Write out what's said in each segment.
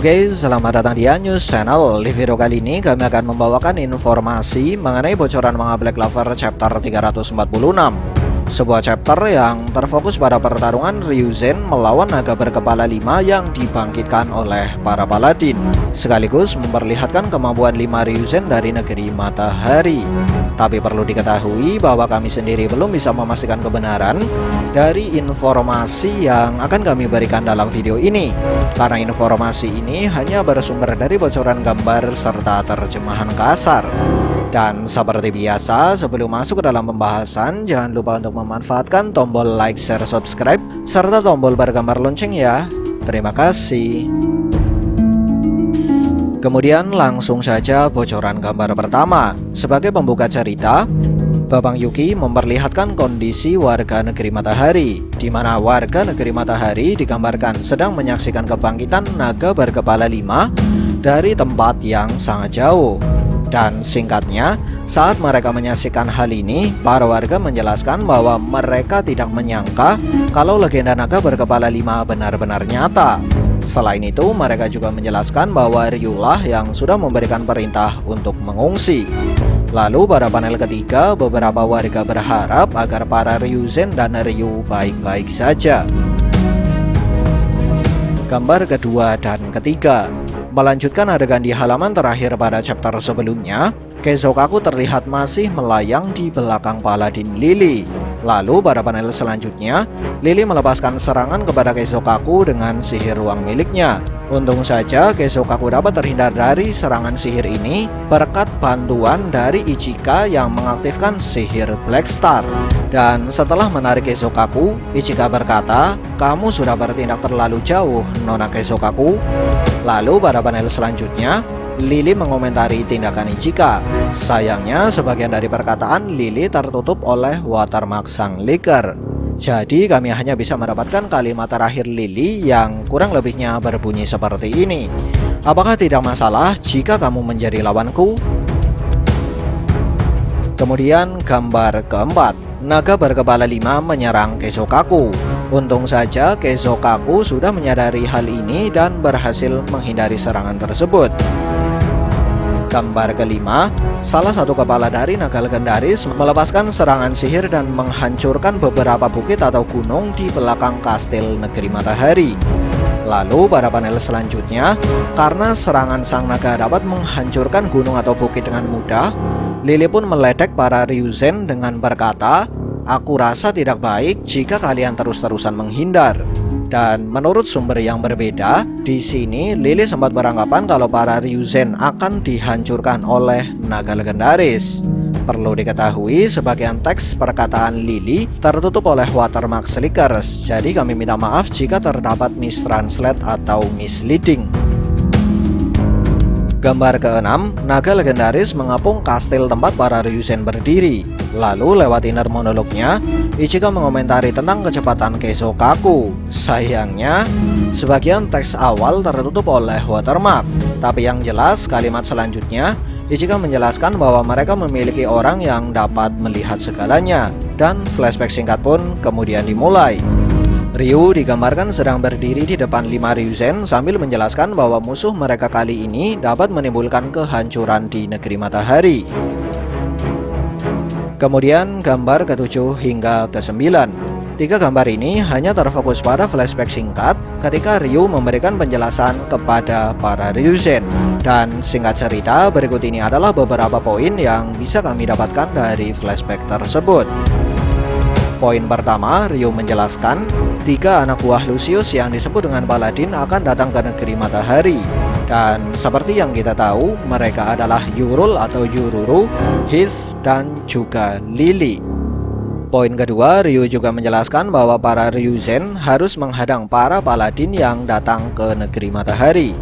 Oke, selamat datang di Anyus Channel. Di video kali ini kami akan membawakan informasi mengenai bocoran manga Black Clover chapter 346. Sebuah chapter yang terfokus pada pertarungan Ryuzen melawan naga berkepala 5 yang dibangkitkan oleh para paladin, sekaligus memperlihatkan kemampuan 5 Ryuzen dari negeri matahari. Tapi perlu diketahui bahwa kami sendiri belum bisa memastikan kebenaran dari informasi yang akan kami berikan dalam video ini, karena informasi ini hanya bersumber dari bocoran gambar serta terjemahan kasar. Dan seperti biasa, sebelum masuk ke dalam pembahasan, jangan lupa untuk memanfaatkan tombol like, share, subscribe, serta tombol bergambar lonceng ya. Terima kasih. Kemudian langsung saja bocoran gambar pertama. Sebagai pembuka cerita, Babang Yuki memperlihatkan kondisi warga negeri matahari, di mana warga negeri matahari digambarkan sedang menyaksikan kebangkitan naga berkepala 5 dari tempat yang sangat jauh. Dan singkatnya, saat mereka menyaksikan hal ini, para warga menjelaskan bahwa mereka tidak menyangka kalau legenda naga berkepala 5 benar-benar nyata. Selain itu, mereka juga menjelaskan bahwa Ryulah yang sudah memberikan perintah untuk mengungsi. Lalu pada panel ketiga, beberapa warga berharap agar para Ryuzen dan Ryu baik-baik saja. Gambar kedua dan ketiga melanjutkan adegan di halaman terakhir pada chapter sebelumnya. Keisokaku terlihat masih melayang di belakang Paladin Lily. Lalu pada panel selanjutnya, Lily melepaskan serangan kepada Keisokaku dengan sihir ruang miliknya. Untung saja Keisokaku dapat terhindar dari serangan sihir ini berkat bantuan dari Ichika yang mengaktifkan sihir Black Star. Dan setelah menarik Keisokaku, Ichika berkata, "Kamu sudah bertindak terlalu jauh, Nona Keisokaku." Lalu pada panel selanjutnya, Lily mengomentari tindakan Ichika. Sayangnya sebagian dari perkataan Lily tertutup oleh watermark sang liker. Jadi kami hanya bisa mendapatkan kalimat terakhir Lily yang kurang lebihnya berbunyi seperti ini. "Apakah tidak masalah jika kamu menjadi lawanku?" Kemudian gambar keempat, naga berkepala 5 menyerang Keisokaku. Untung saja Keisokaku sudah menyadari hal ini dan berhasil menghindari serangan tersebut. Gambar kelima, salah satu kepala dari naga legendaris melepaskan serangan sihir dan menghancurkan beberapa bukit atau gunung di belakang kastil negeri matahari. Lalu pada panel selanjutnya, karena serangan sang naga dapat menghancurkan gunung atau bukit dengan mudah, Lily pun meledek para Ryuzen dengan berkata, "Aku rasa tidak baik jika kalian terus-terusan menghindar." Dan menurut sumber yang berbeda, di sini Lily sempat beranggapan kalau para Ryuzen akan dihancurkan oleh naga legendaris. Perlu diketahui, sebagian teks perkataan Lily tertutup oleh watermark Slickers, jadi kami minta maaf jika terdapat mistranslate atau misleading. Gambar keenam, naga legendaris mengapung kastil tempat para Ryuzen berdiri. Lalu lewat inner monolognya, Ichika mengomentari tentang kecepatan Keisokaku. Sayangnya, sebagian teks awal tertutup oleh watermark. Tapi yang jelas, kalimat selanjutnya, Ichika menjelaskan bahwa mereka memiliki orang yang dapat melihat segalanya. Dan flashback singkat pun kemudian dimulai. Ryu digambarkan sedang berdiri di depan 5 Ryuzen sambil menjelaskan bahwa musuh mereka kali ini dapat menimbulkan kehancuran di negeri matahari. Kemudian gambar ke-7 hingga ke-9. 3 gambar ini hanya terfokus pada flashback singkat ketika Ryu memberikan penjelasan kepada para Ryuzen. Dan singkat cerita, berikut ini adalah beberapa poin yang bisa kami dapatkan dari flashback tersebut. Poin pertama, Ryu menjelaskan 3 anak buah Lucius yang disebut dengan Paladin akan datang ke negeri matahari. Dan seperti yang kita tahu, mereka adalah Yurul atau Yururu, Heath, dan juga Lily. Poin kedua, Ryu juga menjelaskan bahwa para Ryuzen harus menghadang para Paladin yang datang ke negeri matahari.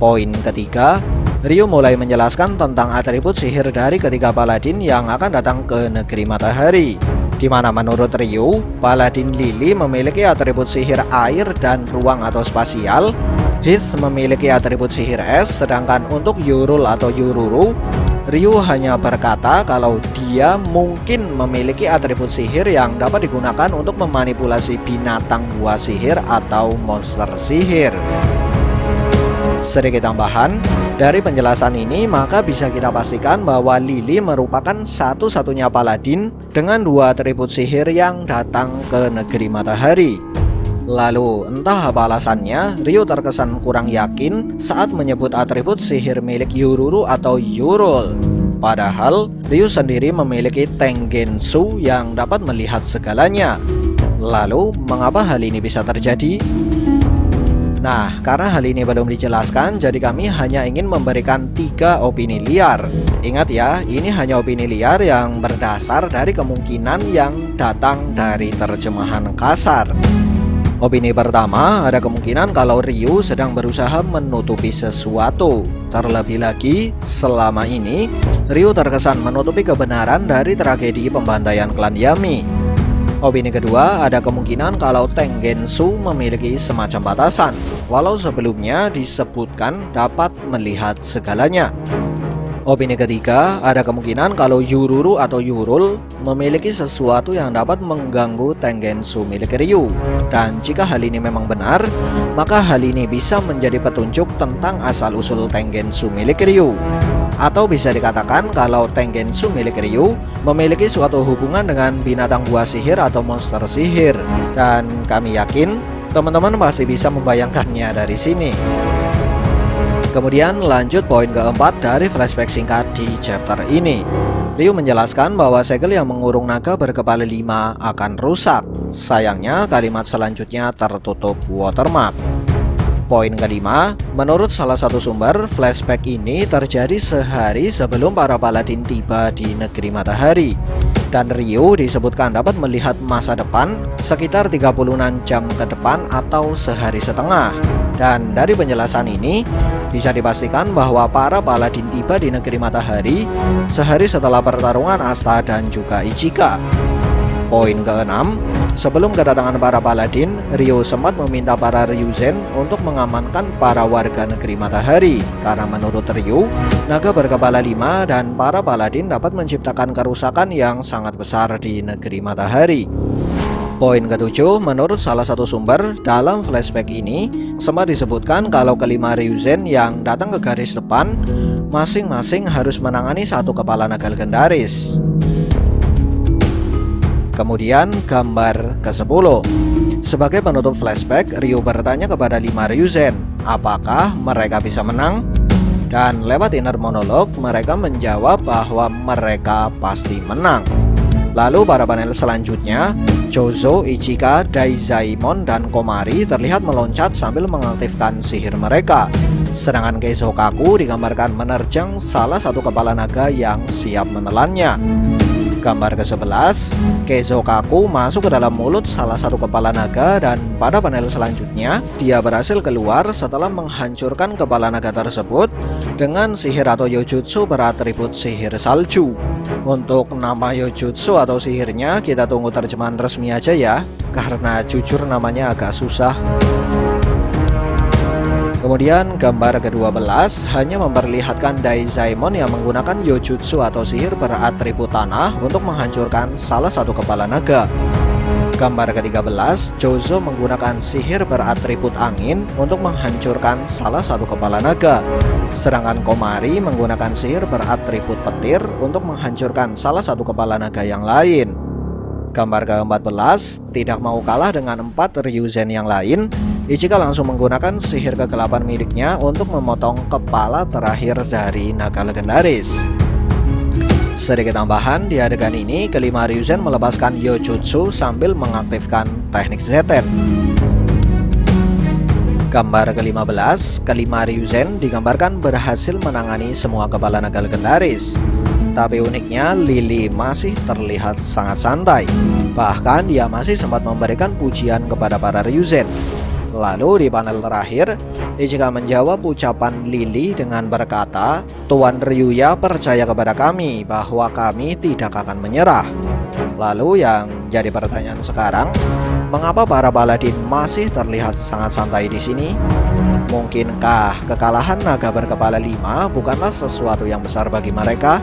Poin ketiga, Ryu mulai menjelaskan tentang atribut sihir dari ketiga Paladin yang akan datang ke negeri matahari, di mana menurut Ryu, Paladin Lily memiliki atribut sihir air dan ruang atau spasial, Heath memiliki atribut sihir es, sedangkan untuk Yurul atau Yururu, Ryu hanya berkata kalau dia mungkin memiliki atribut sihir yang dapat digunakan untuk memanipulasi binatang buah sihir atau monster sihir. Sedikit tambahan, dari penjelasan ini maka bisa kita pastikan bahwa Lily merupakan satu-satunya paladin dengan 2 atribut sihir yang datang ke negeri matahari. Lalu, entah apa alasannya, Ryu terkesan kurang yakin saat menyebut atribut sihir milik Yururu atau Yurul. Padahal, Ryu sendiri memiliki Tengensu yang dapat melihat segalanya. Lalu, mengapa hal ini bisa terjadi? Nah, karena hal ini belum dijelaskan, jadi kami hanya ingin memberikan 3 opini liar. Ingat ya, ini hanya opini liar yang berdasar dari kemungkinan yang datang dari terjemahan kasar. Opini pertama, ada kemungkinan kalau Ryu sedang berusaha menutupi sesuatu. Terlebih lagi, selama ini Ryu terkesan menutupi kebenaran dari tragedi pembantaian klan Yami. Opini kedua, ada kemungkinan kalau Tengensu memiliki semacam batasan, walau sebelumnya disebutkan dapat melihat segalanya. Opini ketiga, ada kemungkinan kalau Yururu atau Yurul memiliki sesuatu yang dapat mengganggu Tengensu milik Ryu. Dan jika hal ini memang benar, maka hal ini bisa menjadi petunjuk tentang asal-usul Tengensu milik Ryu. Atau bisa dikatakan kalau Tengensu milik Ryu memiliki suatu hubungan dengan binatang buah sihir atau monster sihir. Dan kami yakin teman-teman pasti bisa membayangkannya dari sini. Kemudian lanjut poin keempat dari flashback singkat di chapter ini. Ryu menjelaskan bahwa segel yang mengurung naga berkepala 5 akan rusak. Sayangnya kalimat selanjutnya tertutup watermark. Poin kelima, menurut salah satu sumber, flashback ini terjadi sehari sebelum para paladin tiba di negeri matahari. Dan Ryu disebutkan dapat melihat masa depan sekitar 36 jam ke depan atau sehari setengah. Dan dari penjelasan ini, bisa dipastikan bahwa para paladin tiba di negeri matahari sehari setelah pertarungan Asta dan juga Ichika. Poin keenam, sebelum kedatangan para paladin, Ryu sempat meminta para Ryuzen untuk mengamankan para warga negeri matahari. Karena menurut Ryu, naga berkepala 5 dan para paladin dapat menciptakan kerusakan yang sangat besar di negeri matahari. Poin ketujuh, menurut salah satu sumber, dalam flashback ini sempat disebutkan kalau kelima Ryuzen yang datang ke garis depan masing-masing harus menangani satu kepala naga legendaris. Kemudian gambar ke-10. Sebagai penutup flashback, Ryu bertanya kepada 5 Ryuzen, apakah mereka bisa menang? Dan lewat inner monolog, mereka menjawab bahwa mereka pasti menang. Lalu pada panel selanjutnya, Chozo, Ichika, Daizaimon, dan Komari terlihat meloncat sambil mengaktifkan sihir mereka. Sedangkan Keizokaku digambarkan menerjang salah satu kepala naga yang siap menelannya. Gambar ke-11, Keizokaku masuk ke dalam mulut salah satu kepala naga dan pada panel selanjutnya dia berhasil keluar setelah menghancurkan kepala naga tersebut dengan sihir atau yojutsu beratribut sihir salju. Untuk nama yojutsu atau sihirnya kita tunggu terjemahan resmi aja ya, karena jujur namanya agak susah. Kemudian gambar ke-12 hanya memperlihatkan Daizaimon yang menggunakan yojutsu atau sihir beratribut tanah untuk menghancurkan salah satu kepala naga. Gambar ke-13, Chozo menggunakan sihir beratribut angin untuk menghancurkan salah satu kepala naga. Sedangkan Komari menggunakan sihir beratribut petir untuk menghancurkan salah satu kepala naga yang lain. Gambar ke-14, tidak mau kalah dengan 4 Ryuzen yang lain, Ichika langsung menggunakan sihir kegelapan miliknya untuk memotong kepala terakhir dari naga legendaris. Sedikit tambahan, di adegan ini kelima Ryuzen melepaskan yojutsu sambil mengaktifkan teknik Zeten. Gambar ke-15, kelima Ryuzen digambarkan berhasil menangani semua kepala naga legendaris. Tapi uniknya, Lily masih terlihat sangat santai. Bahkan dia masih sempat memberikan pujian kepada para Ryuzen. Lalu di panel terakhir, Ichika menjawab ucapan Lily dengan berkata, "Tuan Ryuya percaya kepada kami bahwa kami tidak akan menyerah." Lalu yang jadi pertanyaan sekarang, mengapa para paladin masih terlihat sangat santai di sini? Mungkinkah kekalahan naga berkepala 5 bukanlah sesuatu yang besar bagi mereka?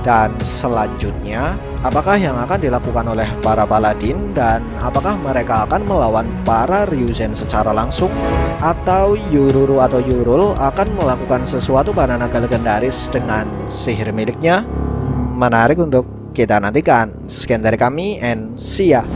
Dan selanjutnya, apakah yang akan dilakukan oleh para paladin dan apakah mereka akan melawan para Ryuzen secara langsung? Atau Yururu atau Yurul akan melakukan sesuatu pada naga legendaris dengan sihir miliknya? Menarik untuk kita nantikan. Sekian dari kami and see ya.